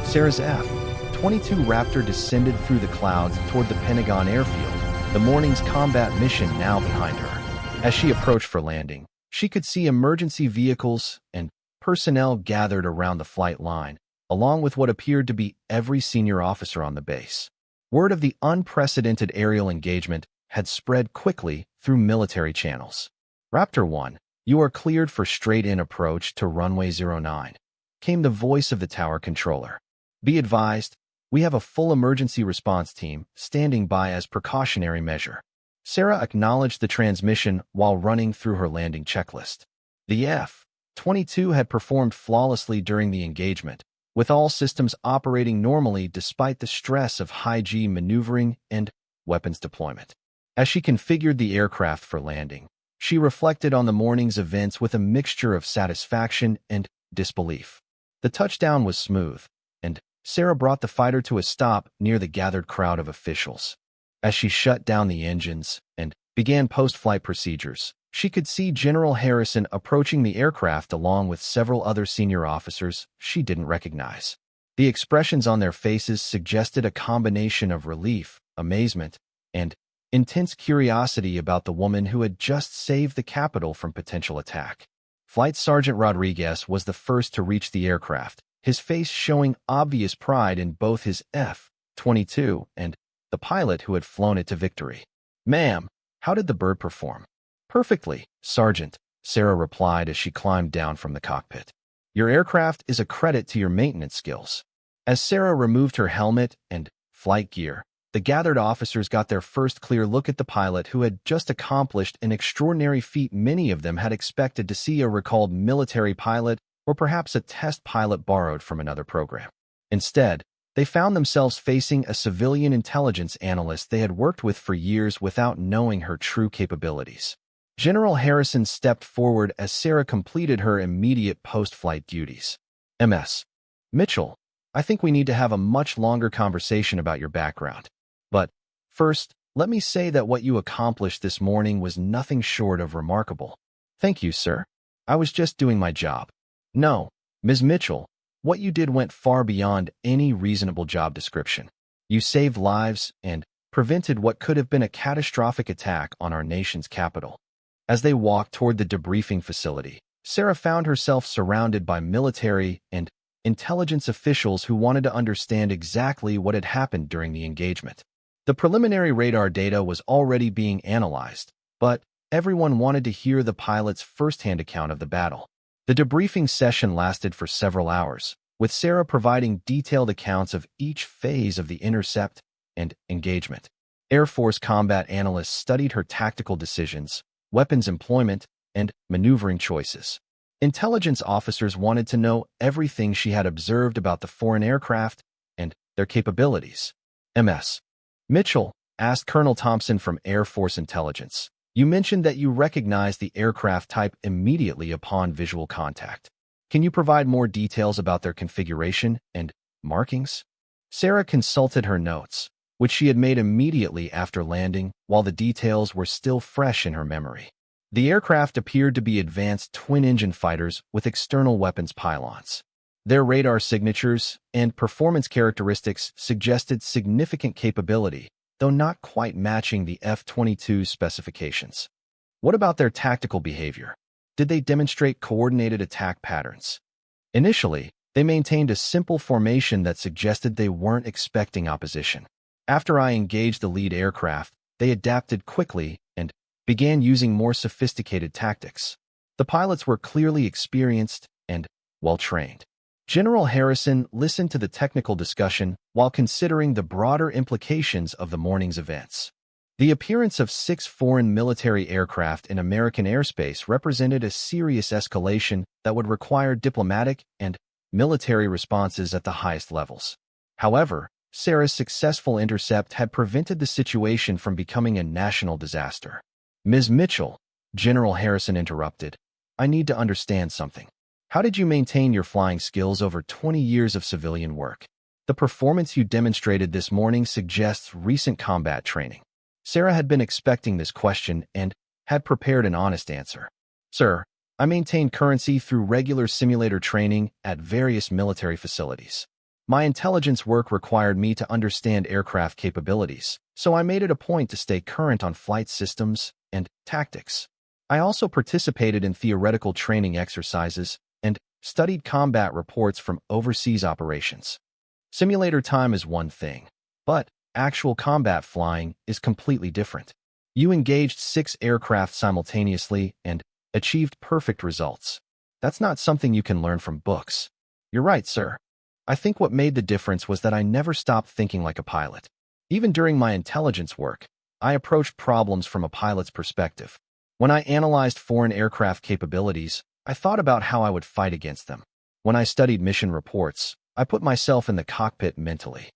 Sarah's F-22 Raptor descended through the clouds toward the Pentagon airfield, the morning's combat mission now behind her. As she approached for landing, she could see emergency vehicles and personnel gathered around the flight line, along with what appeared to be every senior officer on the base. Word of the unprecedented aerial engagement had spread quickly through military channels. Raptor 1, you are cleared for straight-in approach to runway 09, came the voice of the tower controller. Be advised, we have a full emergency response team standing by as precautionary measure. Sarah acknowledged the transmission while running through her landing checklist. The F-22 had performed flawlessly during the engagement, with all systems operating normally despite the stress of high-G maneuvering and weapons deployment. As she configured the aircraft for landing, she reflected on the morning's events with a mixture of satisfaction and disbelief. The touchdown was smooth, and Sarah brought the fighter to a stop near the gathered crowd of officials. As she shut down the engines and began post-flight procedures, she could see General Harrison approaching the aircraft along with several other senior officers she didn't recognize. The expressions on their faces suggested a combination of relief, amazement, and intense curiosity about the woman who had just saved the Capitol from potential attack. Flight Sergeant Rodriguez was the first to reach the aircraft, his face showing obvious pride in both his F-22 and the pilot who had flown it to victory. "Ma'am, how did the bird perform?" "Perfectly, Sergeant," Sarah replied as she climbed down from the cockpit. "Your aircraft is a credit to your maintenance skills." As Sarah removed her helmet and flight gear, the gathered officers got their first clear look at the pilot who had just accomplished an extraordinary feat many of them had expected to see a recalled military pilot or perhaps a test pilot borrowed from another program. Instead, they found themselves facing a civilian intelligence analyst they had worked with for years without knowing her true capabilities. General Harrison stepped forward as Sarah completed her immediate post-flight duties. "Ms. Mitchell, I think we need to have a much longer conversation about your background. But first, let me say that what you accomplished this morning was nothing short of remarkable." "Thank you, sir. I was just doing my job." "No, Ms. Mitchell, what you did went far beyond any reasonable job description. You saved lives and prevented what could have been a catastrophic attack on our nation's capital." As they walked toward the debriefing facility, Sarah found herself surrounded by military and intelligence officials who wanted to understand exactly what had happened during the engagement. The preliminary radar data was already being analyzed, but everyone wanted to hear the pilot's first-hand account of the battle. The debriefing session lasted for several hours, with Sarah providing detailed accounts of each phase of the intercept and engagement. Air Force combat analysts studied her tactical decisions, weapons employment, and maneuvering choices. Intelligence officers wanted to know everything she had observed about the foreign aircraft and their capabilities. "Ms. Mitchell," asked Colonel Thompson from Air Force Intelligence, "you mentioned that you recognized the aircraft type immediately upon visual contact. Can you provide more details about their configuration and markings?" Sarah consulted her notes, which she had made immediately after landing, while the details were still fresh in her memory. The aircraft appeared to be advanced twin-engine fighters with external weapons pylons. Their radar signatures and performance characteristics suggested significant capability, though not quite matching the F-22's specifications. What about their tactical behavior? Did they demonstrate coordinated attack patterns? Initially, they maintained a simple formation that suggested they weren't expecting opposition. After I engaged the lead aircraft, they adapted quickly and began using more sophisticated tactics. The pilots were clearly experienced and well-trained. General Harrison listened to the technical discussion while considering the broader implications of the morning's events. The appearance of 6 foreign military aircraft in American airspace represented a serious escalation that would require diplomatic and military responses at the highest levels. However, Sarah's successful intercept had prevented the situation from becoming a national disaster. "Ms. Mitchell," General Harrison interrupted, "I need to understand something. How did you maintain your flying skills over 20 years of civilian work? The performance you demonstrated this morning suggests recent combat training." Sarah had been expecting this question and had prepared an honest answer. "Sir, I maintain currency through regular simulator training at various military facilities. My intelligence work required me to understand aircraft capabilities, so I made it a point to stay current on flight systems and tactics. I also participated in theoretical training exercises and studied combat reports from overseas operations. Simulator time is one thing, but actual combat flying is completely different. You engaged 6 aircraft simultaneously and achieved perfect results. That's not something you can learn from books. You're right, sir. I think what made the difference was that I never stopped thinking like a pilot. Even during my intelligence work, I approached problems from a pilot's perspective. When I analyzed foreign aircraft capabilities, I thought about how I would fight against them. When I studied mission reports, I put myself in the cockpit mentally.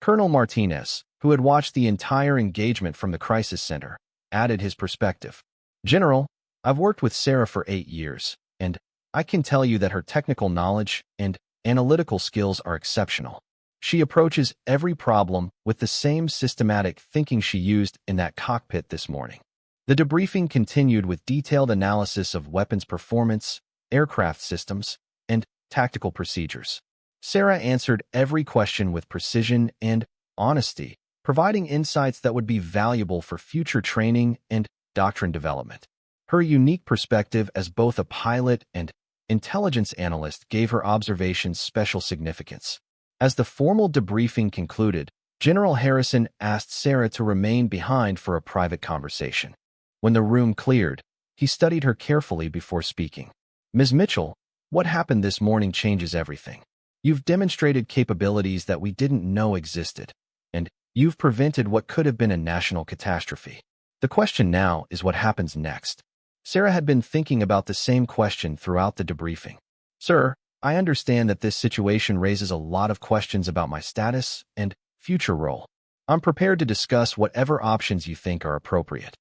Colonel Martinez, who had watched the entire engagement from the crisis center, added his perspective. General, I've worked with Sarah for 8 years, and I can tell you that her technical knowledge and analytical skills are exceptional. She approaches every problem with the same systematic thinking she used in that cockpit this morning. The debriefing continued with detailed analysis of weapons performance, aircraft systems, and tactical procedures. Sarah answered every question with precision and honesty, providing insights that would be valuable for future training and doctrine development. Her unique perspective as both a pilot and intelligence analyst gave her observations special significance. As the formal debriefing concluded, General Harrison asked Sarah to remain behind for a private conversation. When the room cleared, he studied her carefully before speaking. Ms. Mitchell, what happened this morning changes everything. You've demonstrated capabilities that we didn't know existed, and you've prevented what could have been a national catastrophe. The question now is what happens next. Sarah had been thinking about the same question throughout the debriefing. Sir, I understand that this situation raises a lot of questions about my status and future role. I'm prepared to discuss whatever options you think are appropriate.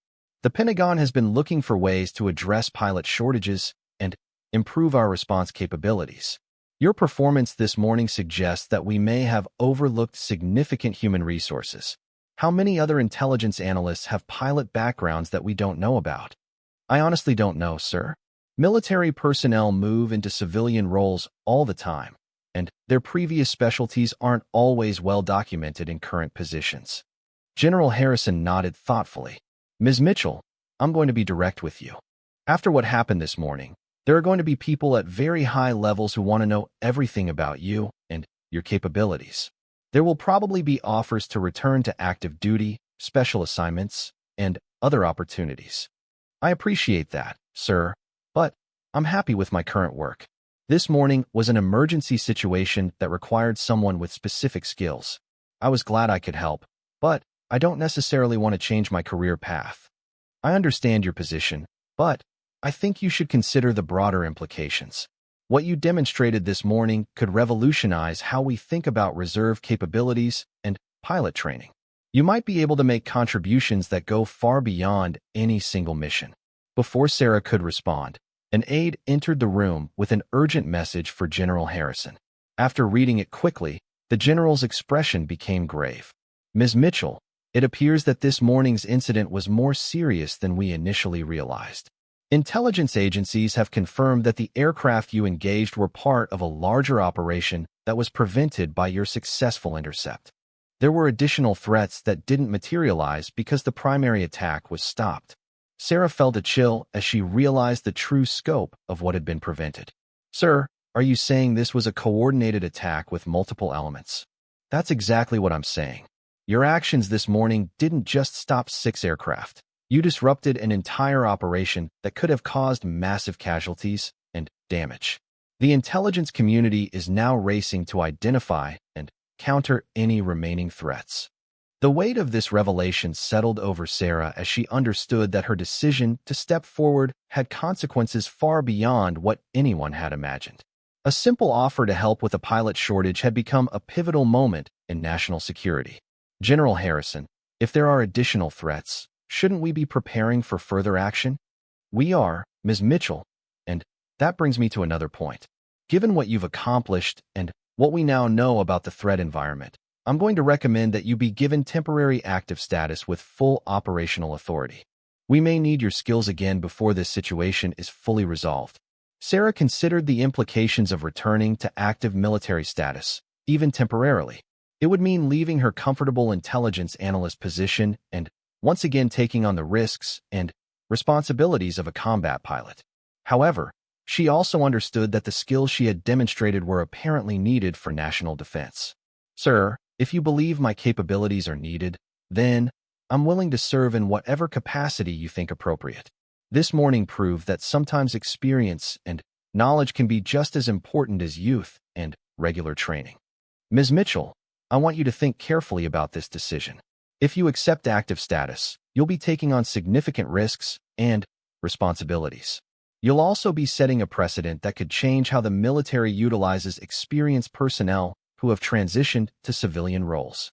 The Pentagon has been looking for ways to address pilot shortages and improve our response capabilities. Your performance this morning suggests that we may have overlooked significant human resources. How many other intelligence analysts have pilot backgrounds that we don't know about? I honestly don't know, sir. Military personnel move into civilian roles all the time, and their previous specialties aren't always well documented in current positions. General Harrison nodded thoughtfully. Ms. Mitchell, I'm going to be direct with you. After what happened this morning, there are going to be people at very high levels who want to know everything about you and your capabilities. There will probably be offers to return to active duty, special assignments, and other opportunities. I appreciate that, sir, but I'm happy with my current work. This morning was an emergency situation that required someone with specific skills. I was glad I could help, but I don't necessarily want to change my career path. I understand your position, but I think you should consider the broader implications. What you demonstrated this morning could revolutionize how we think about reserve capabilities and pilot training. You might be able to make contributions that go far beyond any single mission. Before Sarah could respond, an aide entered the room with an urgent message for General Harrison. After reading it quickly, the general's expression became grave. Ms. Mitchell, it appears that this morning's incident was more serious than we initially realized. Intelligence agencies have confirmed that the aircraft you engaged were part of a larger operation that was prevented by your successful intercept. There were additional threats that didn't materialize because the primary attack was stopped. Sarah felt a chill as she realized the true scope of what had been prevented. Sir, are you saying this was a coordinated attack with multiple elements? That's exactly what I'm saying. Your actions this morning didn't just stop 6 aircraft. You disrupted an entire operation that could have caused massive casualties and damage. The intelligence community is now racing to identify and counter any remaining threats. The weight of this revelation settled over Sarah as she understood that her decision to step forward had consequences far beyond what anyone had imagined. A simple offer to help with a pilot shortage had become a pivotal moment in national security. General Harrison, if there are additional threats, shouldn't we be preparing for further action? We are, Ms. Mitchell, and that brings me to another point. Given what you've accomplished and what we now know about the threat environment, I'm going to recommend that you be given temporary active status with full operational authority. We may need your skills again before this situation is fully resolved. Sarah considered the implications of returning to active military status, even temporarily. It would mean leaving her comfortable intelligence analyst position and once again taking on the risks and responsibilities of a combat pilot. However, she also understood that the skills she had demonstrated were apparently needed for national defense. Sir, if you believe my capabilities are needed, then I'm willing to serve in whatever capacity you think appropriate. This morning proved that sometimes experience and knowledge can be just as important as youth and regular training. Ms. Mitchell, I want you to think carefully about this decision. If you accept active status, you'll be taking on significant risks and responsibilities. You'll also be setting a precedent that could change how the military utilizes experienced personnel who have transitioned to civilian roles.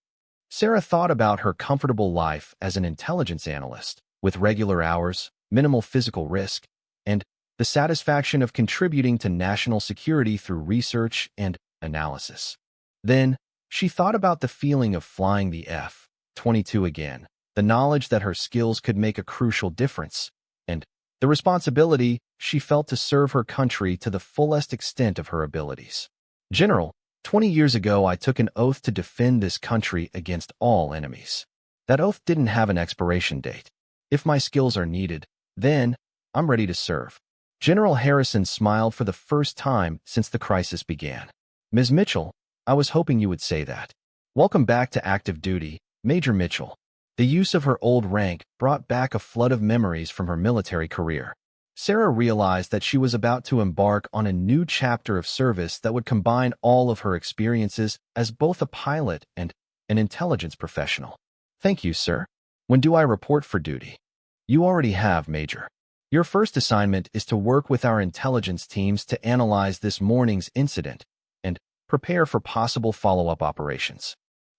Sarah thought about her comfortable life as an intelligence analyst, with regular hours, minimal physical risk, and the satisfaction of contributing to national security through research and analysis. Then, she thought about the feeling of flying the F-22 again, the knowledge that her skills could make a crucial difference, and the responsibility she felt to serve her country to the fullest extent of her abilities. General, 20 years ago I took an oath to defend this country against all enemies. That oath didn't have an expiration date. If my skills are needed, then I'm ready to serve. General Harrison smiled for the first time since the crisis began. Ms. Mitchell, I was hoping you would say that. Welcome back to active duty, Major Mitchell. The use of her old rank brought back a flood of memories from her military career. Sarah realized that she was about to embark on a new chapter of service that would combine all of her experiences as both a pilot and an intelligence professional. Thank you, sir. When do I report for duty? You already have, Major. Your first assignment is to work with our intelligence teams to analyze this morning's incident and prepare for possible follow-up operations.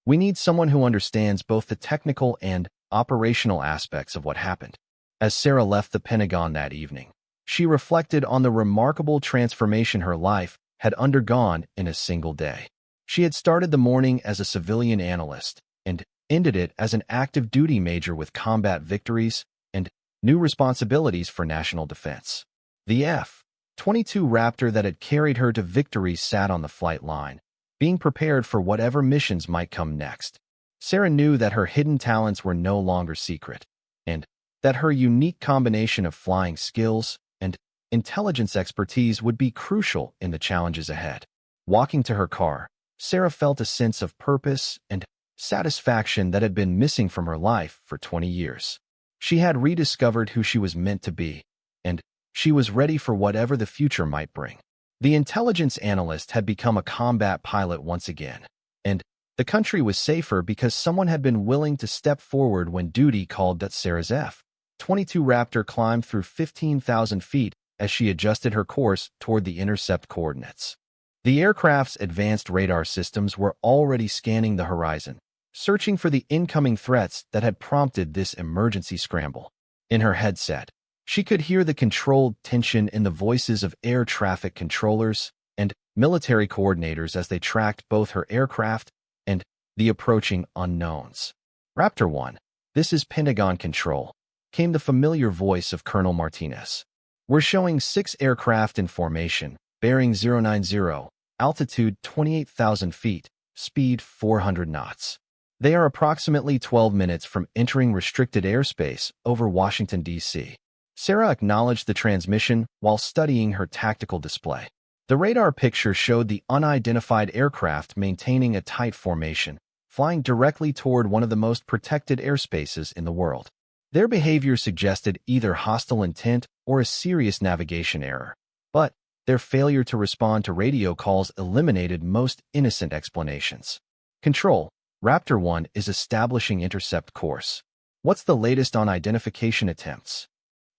We need someone who understands both the technical and operational aspects of what happened. As Sarah left the Pentagon that evening, she reflected on the remarkable transformation her life had undergone in a single day. She had started the morning as a civilian analyst and ended it as an active duty major with combat victories and new responsibilities for national defense. The F-22 Raptor that had carried her to victory sat on the flight line, being prepared for whatever missions might come next. Sarah knew that her hidden talents were no longer secret, and that her unique combination of flying skills and intelligence expertise would be crucial in the challenges ahead. Walking to her car, Sarah felt a sense of purpose and satisfaction that had been missing from her life for 20 years. She had rediscovered who she was meant to be, and she was ready for whatever the future might bring. The intelligence analyst had become a combat pilot once again, and the country was safer because someone had been willing to step forward when duty called. That Sarah's F-22 Raptor climbed through 15,000 feet as she adjusted her course toward the intercept coordinates. The aircraft's advanced radar systems were already scanning the horizon, searching for the incoming threats that had prompted this emergency scramble. In her headset, she could hear the controlled tension in the voices of air traffic controllers and military coordinators as they tracked both her aircraft and the approaching unknowns. Raptor 1, this is Pentagon Control, came the familiar voice of Colonel Martinez. We're showing 6 aircraft in formation, bearing 090, altitude 28,000 feet, speed 400 knots. They are approximately 12 minutes from entering restricted airspace over Washington, D.C. Sarah acknowledged the transmission while studying her tactical display. The radar picture showed the unidentified aircraft maintaining a tight formation, flying directly toward one of the most protected airspaces in the world. Their behavior suggested either hostile intent or a serious navigation error, but their failure to respond to radio calls eliminated most innocent explanations. Control, Raptor 1 is establishing intercept course. What's the latest on identification attempts?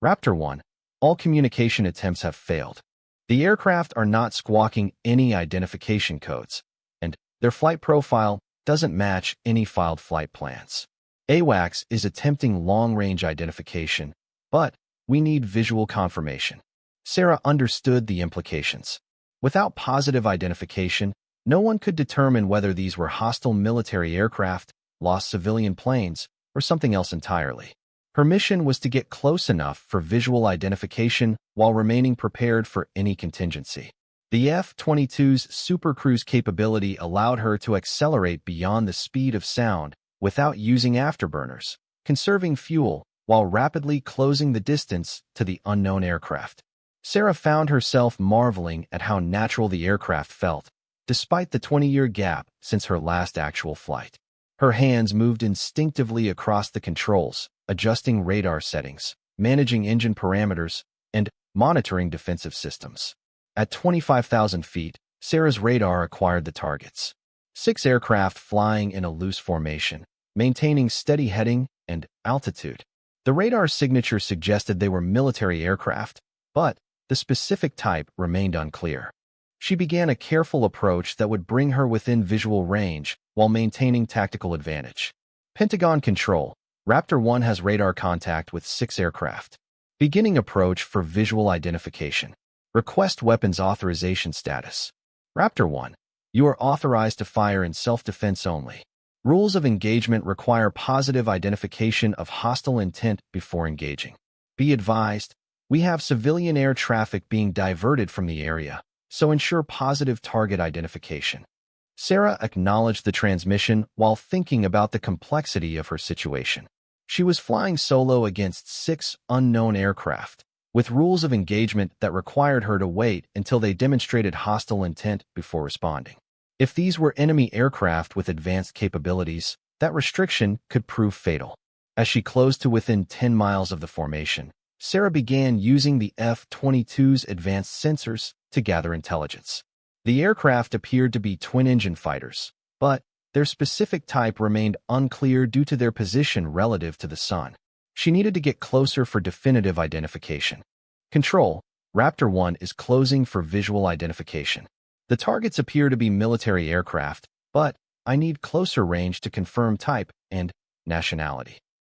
Raptor 1, all communication attempts have failed. The aircraft are not squawking any identification codes, and their flight profile doesn't match any filed flight plans. AWACS is attempting long-range identification, but we need visual confirmation. Sarah understood the implications. Without positive identification, no one could determine whether these were hostile military aircraft, lost civilian planes, or something else entirely. Her mission was to get close enough for visual identification while remaining prepared for any contingency. The F-22's supercruise capability allowed her to accelerate beyond the speed of sound without using afterburners, conserving fuel while rapidly closing the distance to the unknown aircraft. Sarah found herself marveling at how natural the aircraft felt, despite the 20-year gap since her last actual flight. Her hands moved instinctively across the controls, adjusting radar settings, managing engine parameters, and monitoring defensive systems. At 25,000 feet, Sarah's radar acquired the targets. 6 aircraft flying in a loose formation, maintaining steady heading and altitude. The radar signature suggested they were military aircraft, but the specific type remained unclear. She began a careful approach that would bring her within visual range while maintaining tactical advantage. Pentagon Control, Raptor 1 has radar contact with 6 aircraft. Beginning approach for visual identification. Request weapons authorization status. Raptor 1, you are authorized to fire in self-defense only. Rules of engagement require positive identification of hostile intent before engaging. Be advised, we have civilian air traffic being diverted from the area, so ensure positive target identification. Sarah acknowledged the transmission while thinking about the complexity of her situation. She was flying solo against 6 unknown aircraft, with rules of engagement that required her to wait until they demonstrated hostile intent before responding. If these were enemy aircraft with advanced capabilities, that restriction could prove fatal. As she closed to within 10 miles of the formation, Sarah began using the F-22's advanced sensors to gather intelligence. The aircraft appeared to be twin-engine fighters, but their specific type remained unclear due to their position relative to the sun. She needed to get closer for definitive identification. Control, Raptor 1 is closing for visual identification. The targets appear to be military aircraft, but I need closer range to confirm type and nationality.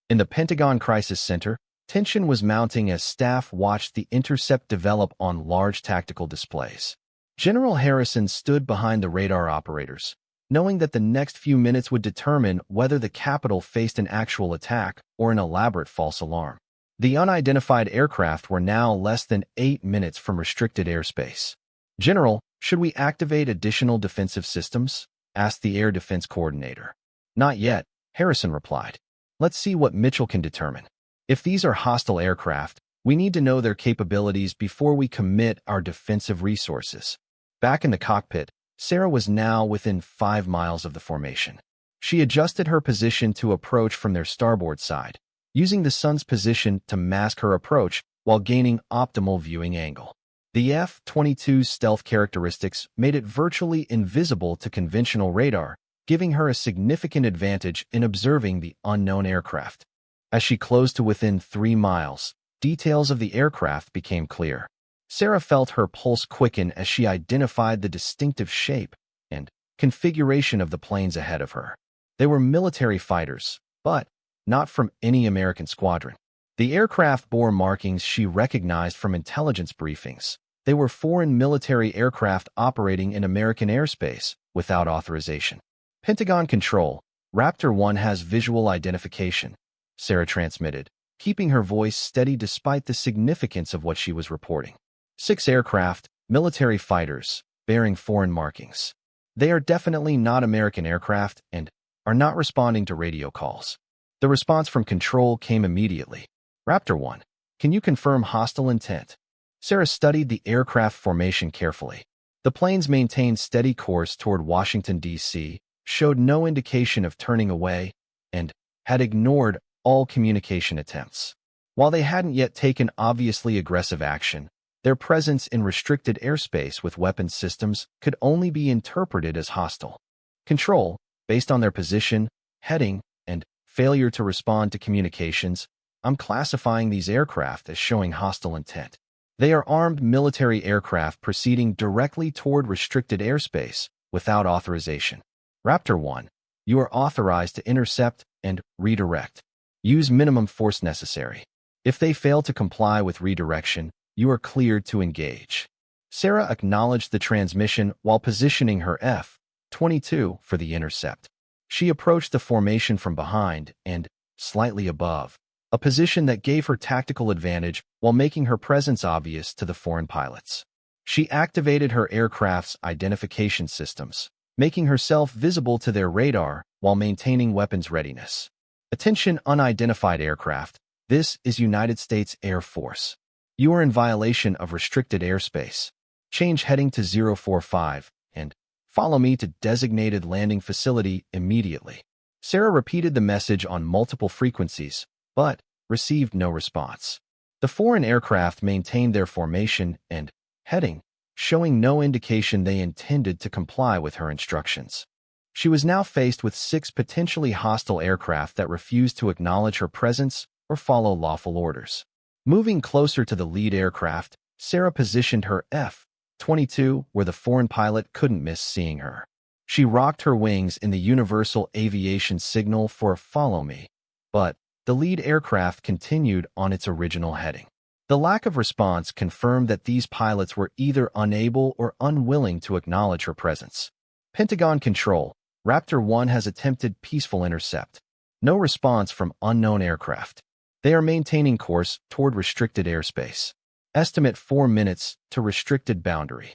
In the Pentagon Crisis Center, tension was mounting as staff watched the intercept develop on large tactical displays. General Harrison stood behind the radar operators, knowing that the next few minutes would determine whether the Capitol faced an actual attack or an elaborate false alarm. The unidentified aircraft were now less than 8 minutes from restricted airspace. General, should we activate additional defensive systems? Asked the Air Defense Coordinator. Not yet, Harrison replied. Let's see what Mitchell can determine. If these are hostile aircraft, we need to know their capabilities before we commit our defensive resources. Back in the cockpit, Sarah was now within 5 miles of the formation. She adjusted her position to approach from their starboard side, using the sun's position to mask her approach while gaining optimal viewing angle. The F-22's stealth characteristics made it virtually invisible to conventional radar, giving her a significant advantage in observing the unknown aircraft. As she closed to within 3 miles, details of the aircraft became clear. Sarah felt her pulse quicken as she identified the distinctive shape and configuration of the planes ahead of her. They were military fighters, but not from any American squadron. The aircraft bore markings she recognized from intelligence briefings. They were foreign military aircraft operating in American airspace without authorization. Pentagon Control, Raptor 1 has visual identification, Sarah transmitted, keeping her voice steady despite the significance of what she was reporting. 6 aircraft, military fighters, bearing foreign markings. They are definitely not American aircraft and are not responding to radio calls. The response from Control came immediately. Raptor 1, can you confirm hostile intent? Sarah studied the aircraft formation carefully. The planes maintained steady course toward Washington, D.C., showed no indication of turning away, and had ignored all communication attempts. While they hadn't yet taken obviously aggressive action, their presence in restricted airspace with weapons systems could only be interpreted as hostile. Control, based on their position, heading, and failure to respond to communications, I'm classifying these aircraft as showing hostile intent. They are armed military aircraft proceeding directly toward restricted airspace without authorization. Raptor 1, you are authorized to intercept and redirect. Use minimum force necessary. If they fail to comply with redirection, you are cleared to engage. Sarah acknowledged the transmission while positioning her F-22 for the intercept. She approached the formation from behind and slightly above, a position that gave her tactical advantage while making her presence obvious to the foreign pilots. She activated her aircraft's identification systems, making herself visible to their radar while maintaining weapons readiness. Attention unidentified aircraft. This is United States Air Force. You are in violation of restricted airspace. Change heading to 045 and follow me to designated landing facility immediately. Sarah repeated the message on multiple frequencies, but received no response. The foreign aircraft maintained their formation and heading, showing no indication they intended to comply with her instructions. She was now faced with 6 potentially hostile aircraft that refused to acknowledge her presence or follow lawful orders. Moving closer to the lead aircraft, Sarah positioned her F-22 where the foreign pilot couldn't miss seeing her. She rocked her wings in the universal aviation signal for "follow me," but the lead aircraft continued on its original heading. The lack of response confirmed that these pilots were either unable or unwilling to acknowledge her presence. Pentagon Control, Raptor 1 has attempted peaceful intercept. No response from unknown aircraft. They are maintaining course toward restricted airspace. Estimate 4 minutes to restricted boundary.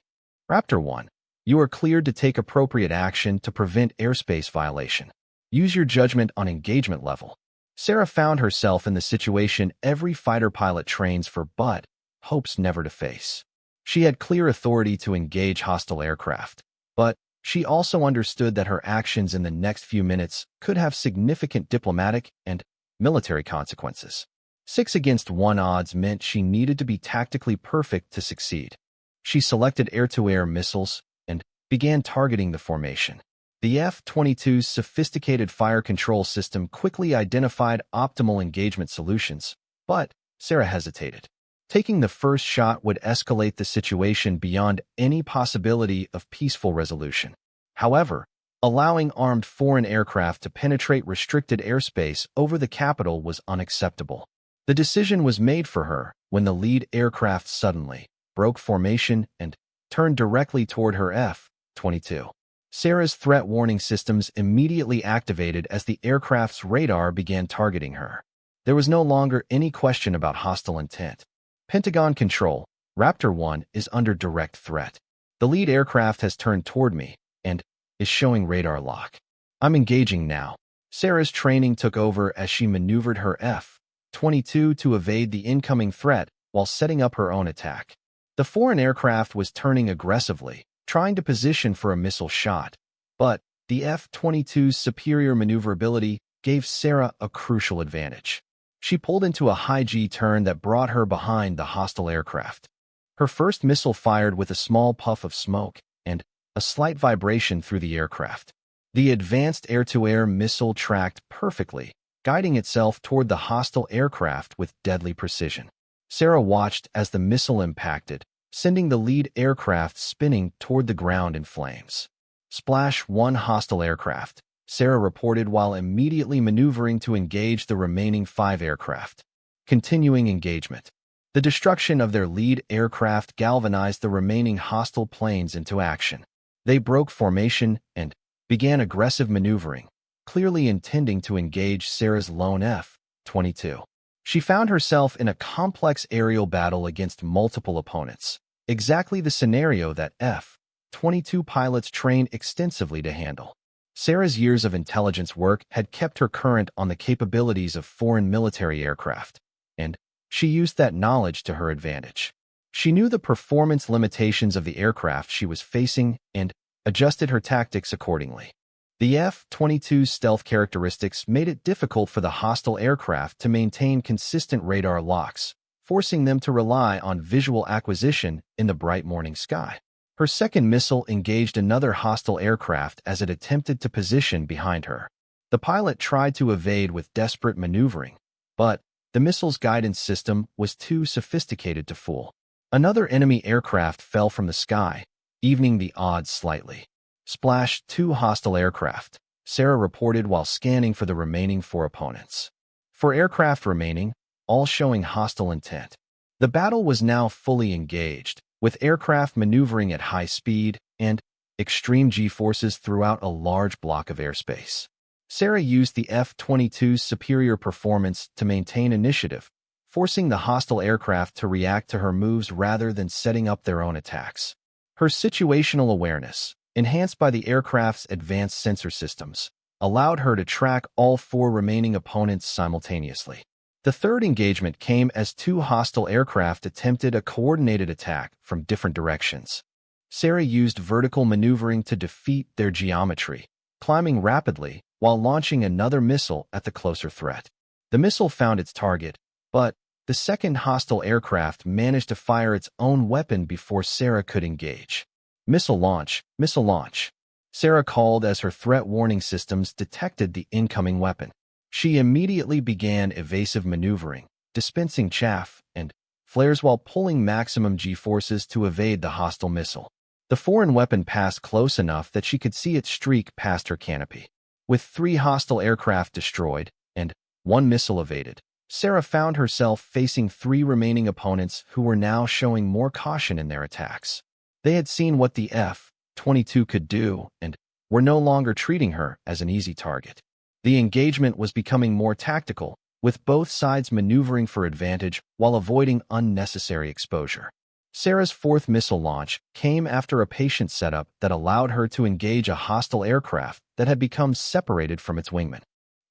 Raptor 1, you are cleared to take appropriate action to prevent airspace violation. Use your judgment on engagement level. Sarah found herself in the situation every fighter pilot trains for but hopes never to face. She had clear authority to engage hostile aircraft, but she also understood that her actions in the next few minutes could have significant diplomatic and military consequences. 6 against 1 odds meant she needed to be tactically perfect to succeed. She selected air-to-air missiles and began targeting the formation. The F-22's sophisticated fire control system quickly identified optimal engagement solutions, but Sarah hesitated. Taking the first shot would escalate the situation beyond any possibility of peaceful resolution. However, allowing armed foreign aircraft to penetrate restricted airspace over the capital was unacceptable. The decision was made for her when the lead aircraft suddenly broke formation and turned directly toward her F-22. Sarah's threat warning systems immediately activated as the aircraft's radar began targeting her. There was no longer any question about hostile intent. Pentagon Control, Raptor 1 is under direct threat. The lead aircraft has turned toward me and is showing radar lock. I'm engaging now. Sarah's training took over as she maneuvered her F-22 to evade the incoming threat while setting up her own attack. The foreign aircraft was turning aggressively, trying to position for a missile shot, but the F-22's superior maneuverability gave Sarah a crucial advantage. She pulled into a high G turn that brought her behind the hostile aircraft. Her first missile fired with a small puff of smoke and a slight vibration through the aircraft. The advanced air-to-air missile tracked perfectly, guiding itself toward the hostile aircraft with deadly precision. Sarah watched as the missile impacted, sending the lead aircraft spinning toward the ground in flames. Splash 1 hostile aircraft, Sarah reported while immediately maneuvering to engage the remaining 5 aircraft. Continuing engagement. The destruction of their lead aircraft galvanized the remaining hostile planes into action. They broke formation and began aggressive maneuvering, clearly intending to engage Sarah's lone F-22. She found herself in a complex aerial battle against multiple opponents, exactly the scenario that F-22 pilots train extensively to handle. Sarah's years of intelligence work had kept her current on the capabilities of foreign military aircraft, and she used that knowledge to her advantage. She knew the performance limitations of the aircraft she was facing and adjusted her tactics accordingly. The F-22's stealth characteristics made it difficult for the hostile aircraft to maintain consistent radar locks, forcing them to rely on visual acquisition in the bright morning sky. Her second missile engaged another hostile aircraft as it attempted to position behind her. The pilot tried to evade with desperate maneuvering, but the missile's guidance system was too sophisticated to fool. Another enemy aircraft fell from the sky, evening the odds slightly. Splash 2 hostile aircraft, Sarah reported while scanning for the remaining 4 opponents. 4 aircraft remaining, all showing hostile intent. The battle was now fully engaged, with aircraft maneuvering at high speed and extreme G-forces throughout a large block of airspace. Sarah used the F-22's superior performance to maintain initiative, forcing the hostile aircraft to react to her moves rather than setting up their own attacks. Her situational awareness, enhanced by the aircraft's advanced sensor systems, allowed her to track all 4 remaining opponents simultaneously. The third engagement came as 2 hostile aircraft attempted a coordinated attack from different directions. Sarah used vertical maneuvering to defeat their geometry, climbing rapidly while launching another missile at the closer threat. The missile found its target, but the second hostile aircraft managed to fire its own weapon before Sarah could engage. Missile launch, missile launch. Sarah called as her threat warning systems detected the incoming weapon. She immediately began evasive maneuvering, dispensing chaff and flares while pulling maximum G-forces to evade the hostile missile. The foreign weapon passed close enough that she could see it streak past her canopy. With 3 hostile aircraft destroyed and 1 missile evaded, Sarah found herself facing 3 remaining opponents who were now showing more caution in their attacks. They had seen what the F-22 could do and were no longer treating her as an easy target. The engagement was becoming more tactical, with both sides maneuvering for advantage while avoiding unnecessary exposure. Sarah's 4th missile launch came after a patient setup that allowed her to engage a hostile aircraft that had become separated from its wingman.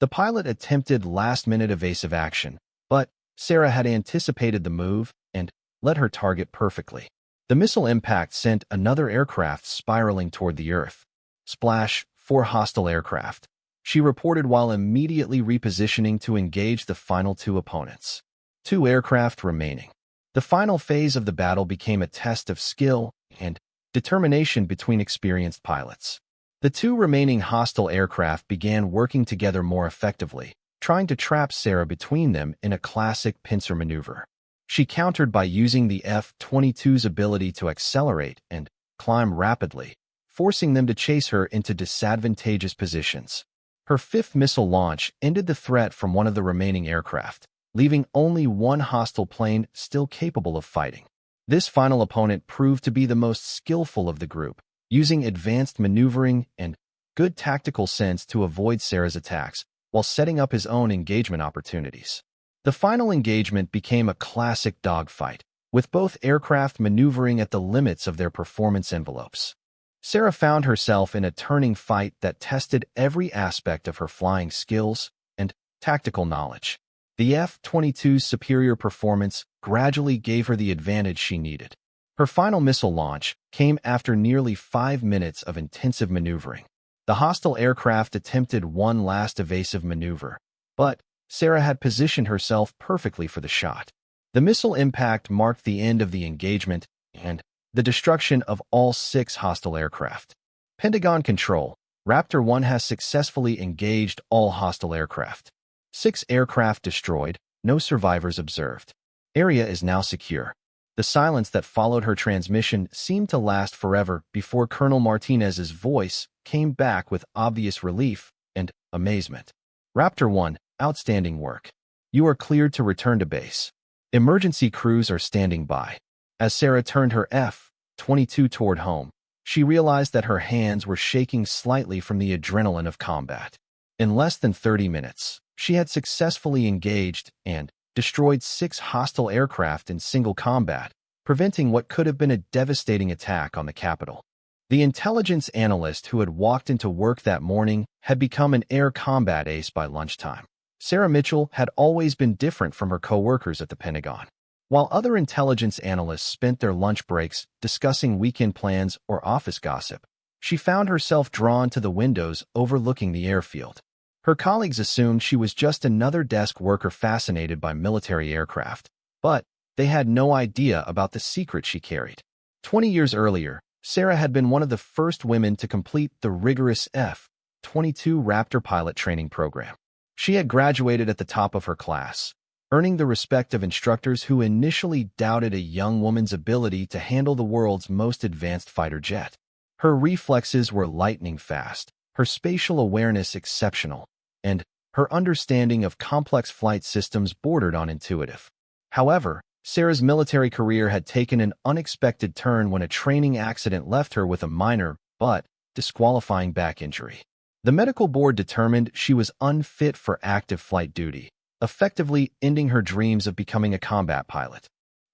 The pilot attempted last-minute evasive action, but Sarah had anticipated the move and led her target perfectly. The missile impact sent another aircraft spiraling toward the Earth. Splash, 4 hostile aircraft, she reported while immediately repositioning to engage the final 2 opponents. 2 aircraft remaining. The final phase of the battle became a test of skill and determination between experienced pilots. The 2 remaining hostile aircraft began working together more effectively, trying to trap Sarah between them in a classic pincer maneuver. She countered by using the F-22's ability to accelerate and climb rapidly, forcing them to chase her into disadvantageous positions. Her 5th missile launch ended the threat from one of the remaining aircraft, leaving only 1 hostile plane still capable of fighting. This final opponent proved to be the most skillful of the group, using advanced maneuvering and good tactical sense to avoid Sarah's attacks while setting up his own engagement opportunities. The final engagement became a classic dogfight, with both aircraft maneuvering at the limits of their performance envelopes. Sarah found herself in a turning fight that tested every aspect of her flying skills and tactical knowledge. The F-22's superior performance gradually gave her the advantage she needed. Her final missile launch came after nearly 5 minutes of intensive maneuvering. The hostile aircraft attempted one last evasive maneuver, but Sarah had positioned herself perfectly for the shot. The missile impact marked the end of the engagement and the destruction of all 6 hostile aircraft. Pentagon Control, Raptor 1 has successfully engaged all hostile aircraft. 6 aircraft destroyed, no survivors observed. Area is now secure. The silence that followed her transmission seemed to last forever before Colonel Martinez's voice came back with obvious relief and amazement. Raptor 1, outstanding work. You are cleared to return to base. Emergency crews are standing by. As Sarah turned her F-22 toward home, she realized that her hands were shaking slightly from the adrenaline of combat. In less than 30 minutes, she had successfully engaged and destroyed 6 hostile aircraft in single combat, preventing what could have been a devastating attack on the capital. The intelligence analyst who had walked into work that morning had become an air combat ace by lunchtime. Sarah Mitchell had always been different from her co-workers at the Pentagon. While other intelligence analysts spent their lunch breaks discussing weekend plans or office gossip, she found herself drawn to the windows overlooking the airfield. Her colleagues assumed she was just another desk worker fascinated by military aircraft, but they had no idea about the secret she carried. 20 years earlier, Sarah had been one of the first women to complete the rigorous F-22 Raptor pilot training program. She had graduated at the top of her class, earning the respect of instructors who initially doubted a young woman's ability to handle the world's most advanced fighter jet. Her reflexes were lightning fast, her spatial awareness exceptional, and her understanding of complex flight systems bordered on intuitive. However, Sarah's military career had taken an unexpected turn when a training accident left her with a minor but disqualifying back injury. The medical board determined she was unfit for active flight duty, effectively ending her dreams of becoming a combat pilot.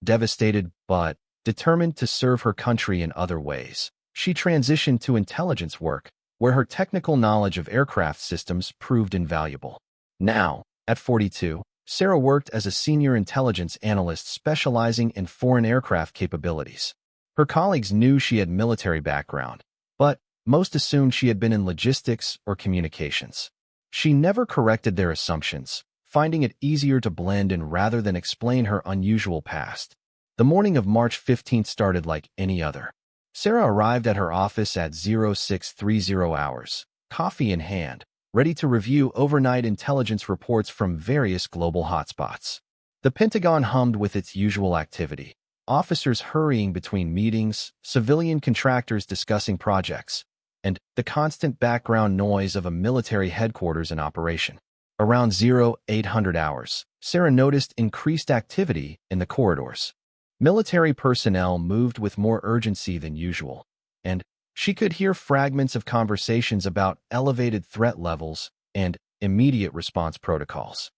Devastated but determined to serve her country in other ways, she transitioned to intelligence work, where her technical knowledge of aircraft systems proved invaluable. Now, at 42, Sarah worked as a senior intelligence analyst specializing in foreign aircraft capabilities. Her colleagues knew she had military background, but most assumed she had been in logistics or communications. She never corrected their assumptions, finding it easier to blend in rather than explain her unusual past. The morning of March 15th started like any other. Sarah arrived at her office at 0630 hours, coffee in hand, ready to review overnight intelligence reports from various global hotspots. The Pentagon hummed with its usual activity, officers hurrying between meetings, civilian contractors discussing projects, and the constant background noise of a military headquarters in operation. Around 0800 hours, Sarah noticed increased activity in the corridors. Military personnel moved with more urgency than usual, and she could hear fragments of conversations about elevated threat levels and immediate response protocols.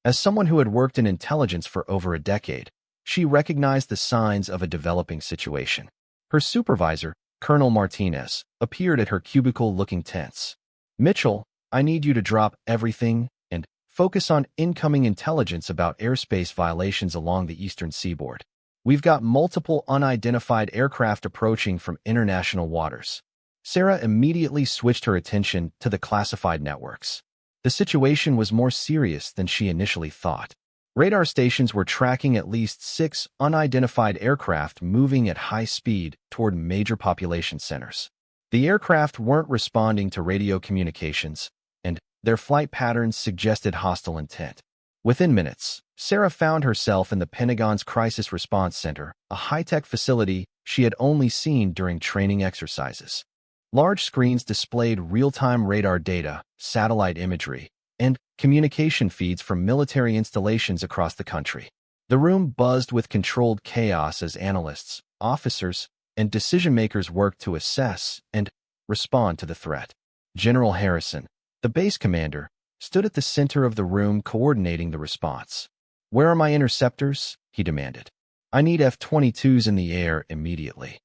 As someone who had worked in intelligence for over a decade, she recognized the signs of a developing situation. Her supervisor, Colonel Martinez, appeared at her cubicle looking tense. "Mitchell, I need you to drop everything and focus on incoming intelligence about airspace violations along the eastern seaboard. We've got multiple unidentified aircraft approaching from international waters." Sarah immediately switched her attention to the classified networks. The situation was more serious than she initially thought. Radar stations were tracking at least 6 unidentified aircraft moving at high speed toward major population centers. The aircraft weren't responding to radio communications, and their flight patterns suggested hostile intent. Within minutes, Sarah found herself in the Pentagon's Crisis Response Center, a high-tech facility she had only seen during training exercises. Large screens displayed real-time radar data, satellite imagery, and communication feeds from military installations across the country. The room buzzed with controlled chaos as analysts, officers, and decision-makers worked to assess and respond to the threat. General Harrison, the base commander, stood at the center of the room coordinating the response. "Where are my interceptors?" he demanded. "I need F-22s in the air immediately."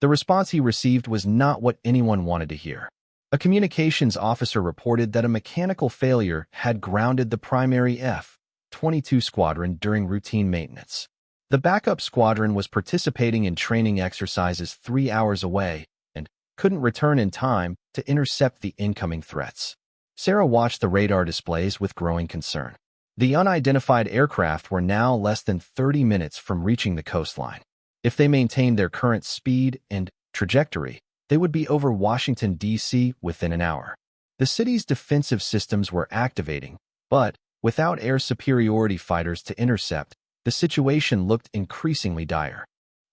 The response he received was not what anyone wanted to hear. A communications officer reported that a mechanical failure had grounded the primary F-22 squadron during routine maintenance. The backup squadron was participating in training exercises 3 hours away and couldn't return in time to intercept the incoming threats. Sarah watched the radar displays with growing concern. The unidentified aircraft were now less than 30 minutes from reaching the coastline. If they maintained their current speed and trajectory, they would be over Washington, D.C. within an hour. The city's defensive systems were activating, but without air superiority fighters to intercept, the situation looked increasingly dire.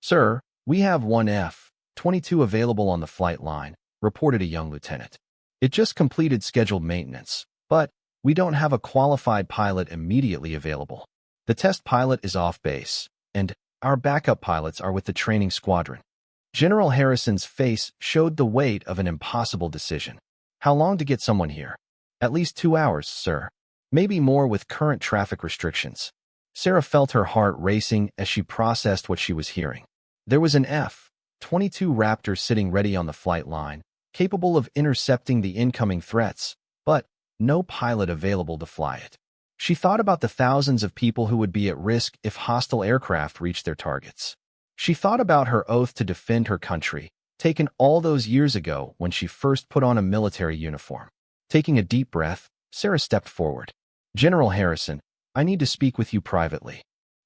"Sir, we have one F-22 available on the flight line," reported a young lieutenant. "It just completed scheduled maintenance, but we don't have a qualified pilot immediately available. The test pilot is off base, and our backup pilots are with the training squadron." General Harrison's face showed the weight of an impossible decision. "How long to get someone here?" "At least 2 hours, sir. Maybe more with current traffic restrictions." Sarah felt her heart racing as she processed what she was hearing. There was an F-22 Raptor sitting ready on the flight line, capable of intercepting the incoming threats, but no pilot available to fly it. She thought about the thousands of people who would be at risk if hostile aircraft reached their targets. She thought about her oath to defend her country, taken all those years ago when she first put on a military uniform. Taking a deep breath, Sarah stepped forward. "General Harrison, I need to speak with you privately."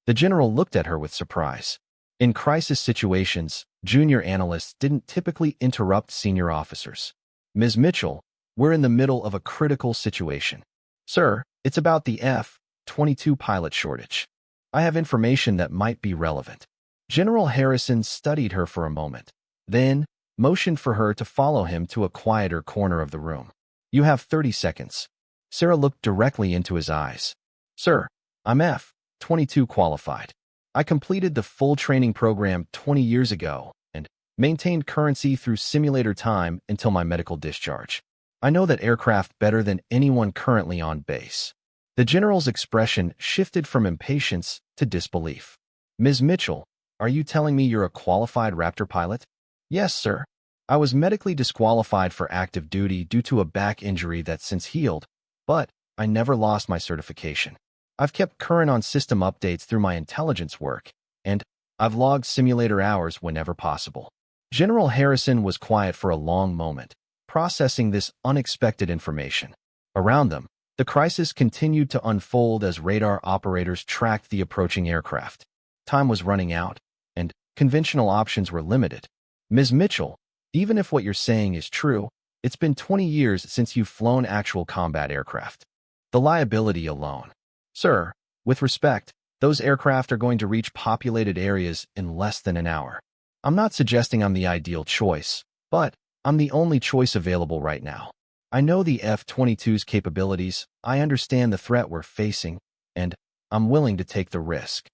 The general looked at her with surprise. In crisis situations, junior analysts didn't typically interrupt senior officers. "Ms. Mitchell, we're in the middle of a critical situation." "Sir, it's about the F-22 pilot shortage. I have information that might be relevant." General Harrison studied her for a moment, then motioned for her to follow him to a quieter corner of the room. "You have 30 seconds." Sarah looked directly into his eyes. "Sir, I'm F-22 qualified. I completed the full training program 20 years ago and maintained currency through simulator time until my medical discharge. I know that aircraft better than anyone currently on base." The general's expression shifted from impatience to disbelief. Ms. Mitchell, are you telling me you're a qualified Raptor pilot? Yes, sir. I was medically disqualified for active duty due to a back injury that's since healed, but I never lost my certification. I've kept current on system updates through my intelligence work, and I've logged simulator hours whenever possible. General Harrison was quiet for a long moment, processing this unexpected information. Around them, the crisis continued to unfold as radar operators tracked the approaching aircraft. Time was running out, and conventional options were limited. Ms. Mitchell, even if what you're saying is true, it's been 20 years since you've flown actual combat aircraft. The liability alone. Sir, with respect, those aircraft are going to reach populated areas in less than an hour. I'm not suggesting I'm the ideal choice, but I'm the only choice available right now. I know the F-22's capabilities, I understand the threat we're facing, and I'm willing to take the risk.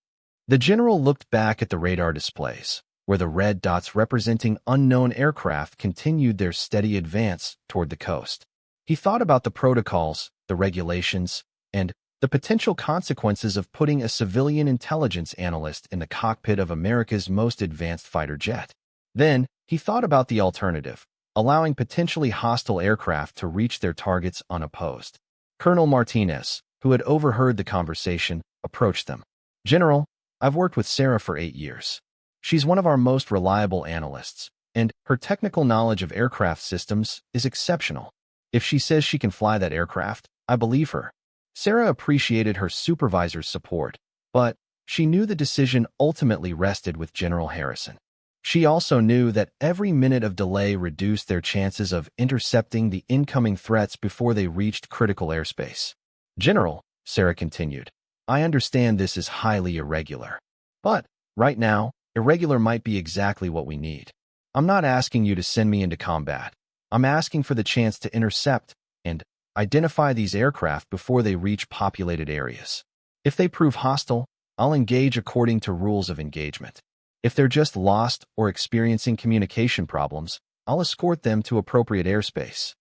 The general looked back at the radar displays, where the red dots representing unknown aircraft continued their steady advance toward the coast. He thought about the protocols, the regulations, and the potential consequences of putting a civilian intelligence analyst in the cockpit of America's most advanced fighter jet. Then, he thought about the alternative, allowing potentially hostile aircraft to reach their targets unopposed. Colonel Martinez, who had overheard the conversation, approached them. General, I've worked with Sarah for 8 years. She's one of our most reliable analysts, and her technical knowledge of aircraft systems is exceptional. If she says she can fly that aircraft, I believe her. Sarah appreciated her supervisor's support, but she knew the decision ultimately rested with General Harrison. She also knew that every minute of delay reduced their chances of intercepting the incoming threats before they reached critical airspace. General, Sarah continued, I understand this is highly irregular. But, right now, irregular might be exactly what we need. I'm not asking you to send me into combat. I'm asking for the chance to intercept and identify these aircraft before they reach populated areas. If they prove hostile, I'll engage according to rules of engagement. If they're just lost or experiencing communication problems, I'll escort them to appropriate airspace.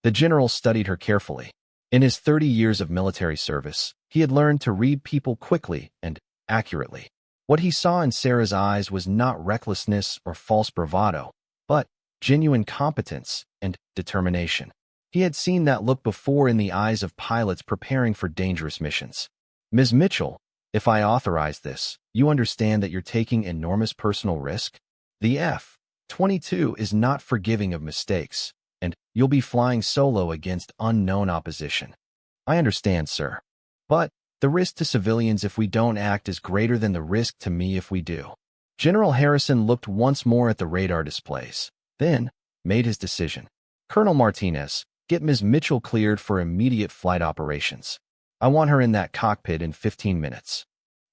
The general studied her carefully. In his 30 years of military service, he had learned to read people quickly and accurately. What he saw in Sarah's eyes was not recklessness or false bravado, but genuine competence and determination. He had seen that look before in the eyes of pilots preparing for dangerous missions. Ms. Mitchell, if I authorize this, you understand that you're taking enormous personal risk? The F-22 is not forgiving of mistakes, and you'll be flying solo against unknown opposition. I understand, sir. But the risk to civilians if we don't act is greater than the risk to me if we do. General Harrison looked once more at the radar displays, then made his decision. Colonel Martinez, get Ms. Mitchell cleared for immediate flight operations. I want her in that cockpit in 15 minutes.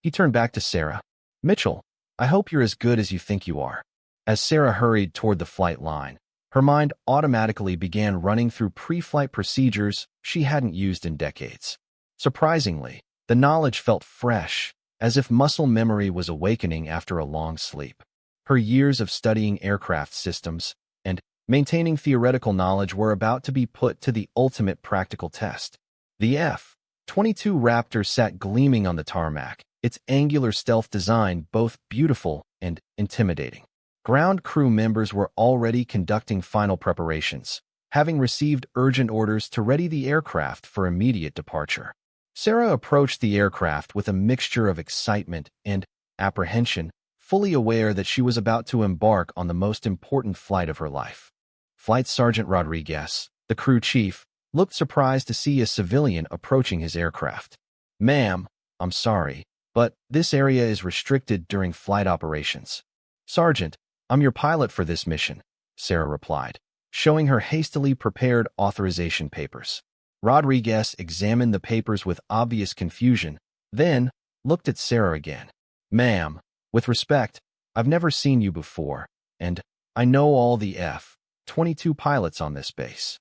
He turned back to Sarah. Mitchell, I hope you're as good as you think you are. As Sarah hurried toward the flight line, her mind automatically began running through pre-flight procedures she hadn't used in decades. Surprisingly, the knowledge felt fresh, as if muscle memory was awakening after a long sleep. Her years of studying aircraft systems and maintaining theoretical knowledge were about to be put to the ultimate practical test. The F-22 Raptor sat gleaming on the tarmac, its angular stealth design both beautiful and intimidating. Ground crew members were already conducting final preparations, having received urgent orders to ready the aircraft for immediate departure. Sarah approached the aircraft with a mixture of excitement and apprehension, fully aware that she was about to embark on the most important flight of her life. Flight Sergeant Rodriguez, the crew chief, looked surprised to see a civilian approaching his aircraft. Ma'am, I'm sorry, but this area is restricted during flight operations. Sergeant, I'm your pilot for this mission, Sarah replied, showing her hastily prepared authorization papers. Rodriguez examined the papers with obvious confusion, then looked at Sarah again. Ma'am, with respect, I've never seen you before, and I know all the F-22 pilots on this base.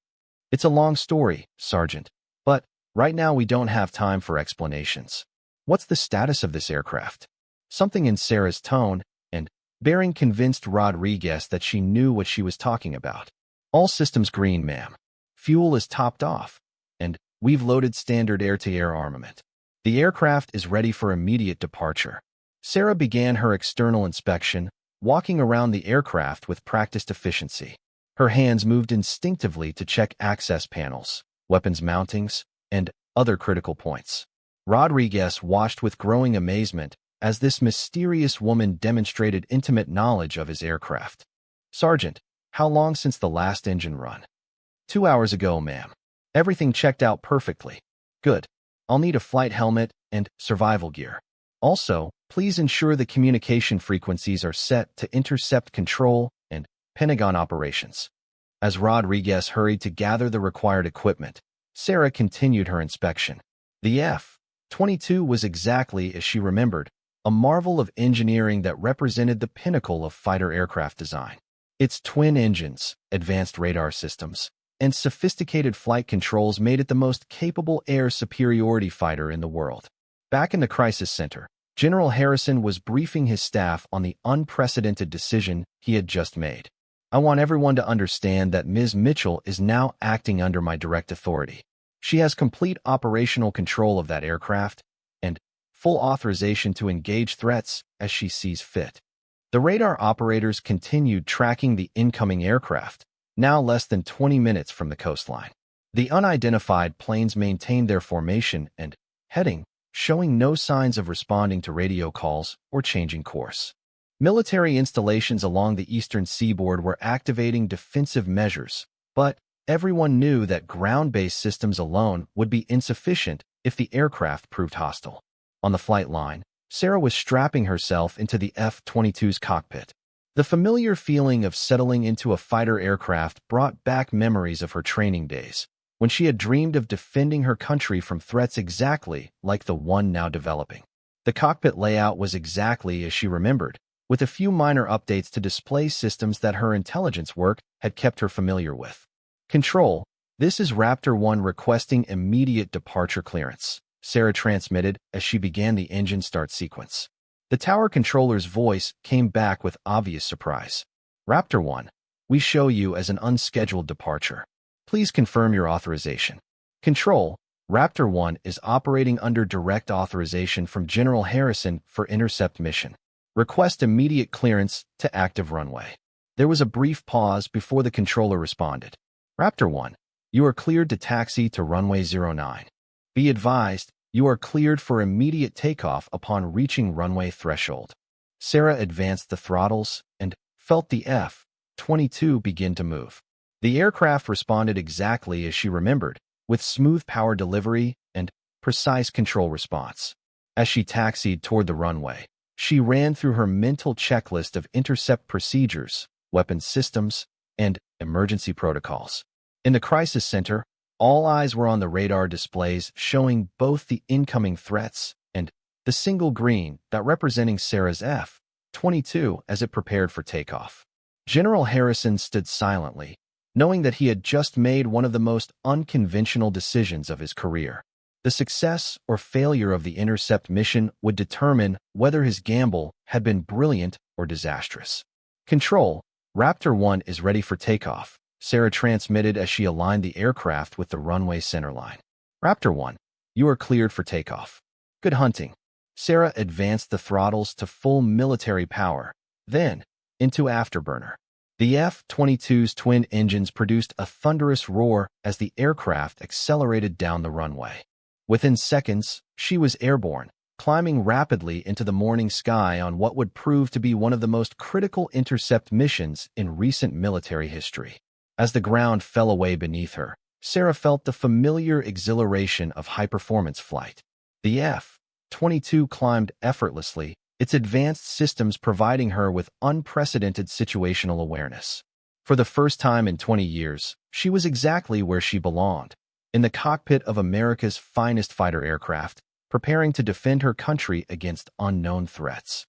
It's a long story, Sergeant, but right now we don't have time for explanations. What's the status of this aircraft? Something in Sarah's tone and bearing convinced Rodriguez that she knew what she was talking about. All systems green, ma'am. Fuel is topped off, and We've loaded standard air-to-air armament. The aircraft is ready for immediate departure. Sarah began her external inspection, walking around the aircraft with practiced efficiency. Her hands moved instinctively to check access panels, weapons mountings, and other critical points. Rodriguez watched with growing amazement as this mysterious woman demonstrated intimate knowledge of his aircraft. "Sergeant, how long since the last engine run?" "2 hours ago, ma'am. Everything checked out perfectly." "Good. I'll need a flight helmet and survival gear. Also, please ensure the communication frequencies are set to intercept control and Pentagon operations." As Rodriguez hurried to gather the required equipment, Sarah continued her inspection. The F-22 was exactly as she remembered, a marvel of engineering that represented the pinnacle of fighter aircraft design. Its twin engines, advanced radar systems, and sophisticated flight controls made it the most capable air superiority fighter in the world. Back in the crisis center, General Harrison was briefing his staff on the unprecedented decision he had just made. "I want everyone to understand that Ms. Mitchell is now acting under my direct authority. She has complete operational control of that aircraft and full authorization to engage threats as she sees fit." The radar operators continued tracking the incoming aircraft, now less than 20 minutes from the coastline. The unidentified planes maintained their formation and heading, showing no signs of responding to radio calls or changing course. Military installations along the eastern seaboard were activating defensive measures, but everyone knew that ground-based systems alone would be insufficient if the aircraft proved hostile. On the flight line, Sarah was strapping herself into the F-22's cockpit. The familiar feeling of settling into a fighter aircraft brought back memories of her training days, when she had dreamed of defending her country from threats exactly like the one now developing. The cockpit layout was exactly as she remembered, with a few minor updates to display systems that her intelligence work had kept her familiar with. "Control, this is Raptor 1 requesting immediate departure clearance," Sarah transmitted as she began the engine start sequence. The tower controller's voice came back with obvious surprise. "Raptor 1, we show you as an unscheduled departure. Please confirm your authorization." "Control, Raptor 1 is operating under direct authorization from General Harrison for intercept mission. Request immediate clearance to active runway." There was a brief pause before the controller responded. "Raptor 1, you are cleared to taxi to runway 09. Be advised, you are cleared for immediate takeoff upon reaching runway threshold." Sarah advanced the throttles and felt the F-22 begin to move. The aircraft responded exactly as she remembered, with smooth power delivery and precise control response. As she taxied toward the runway, she ran through her mental checklist of intercept procedures, weapons systems, and emergency protocols. In the crisis center, all eyes were on the radar displays showing both the incoming threats and the single green dot representing Sarah's F-22 as it prepared for takeoff. General Harrison stood silently, knowing that he had just made one of the most unconventional decisions of his career. The success or failure of the intercept mission would determine whether his gamble had been brilliant or disastrous. "Control, Raptor 1 is ready for takeoff," Sarah transmitted as she aligned the aircraft with the runway centerline. "Raptor 1, you are cleared for takeoff. Good hunting." Sarah advanced the throttles to full military power, then into afterburner. The F-22's twin engines produced a thunderous roar as the aircraft accelerated down the runway. Within seconds, she was airborne, climbing rapidly into the morning sky on what would prove to be one of the most critical intercept missions in recent military history. As the ground fell away beneath her, Sarah felt the familiar exhilaration of high-performance flight. The F-22 climbed effortlessly, its advanced systems providing her with unprecedented situational awareness. For the first time in 20 years, she was exactly where she belonged, in the cockpit of America's finest fighter aircraft, preparing to defend her country against unknown threats.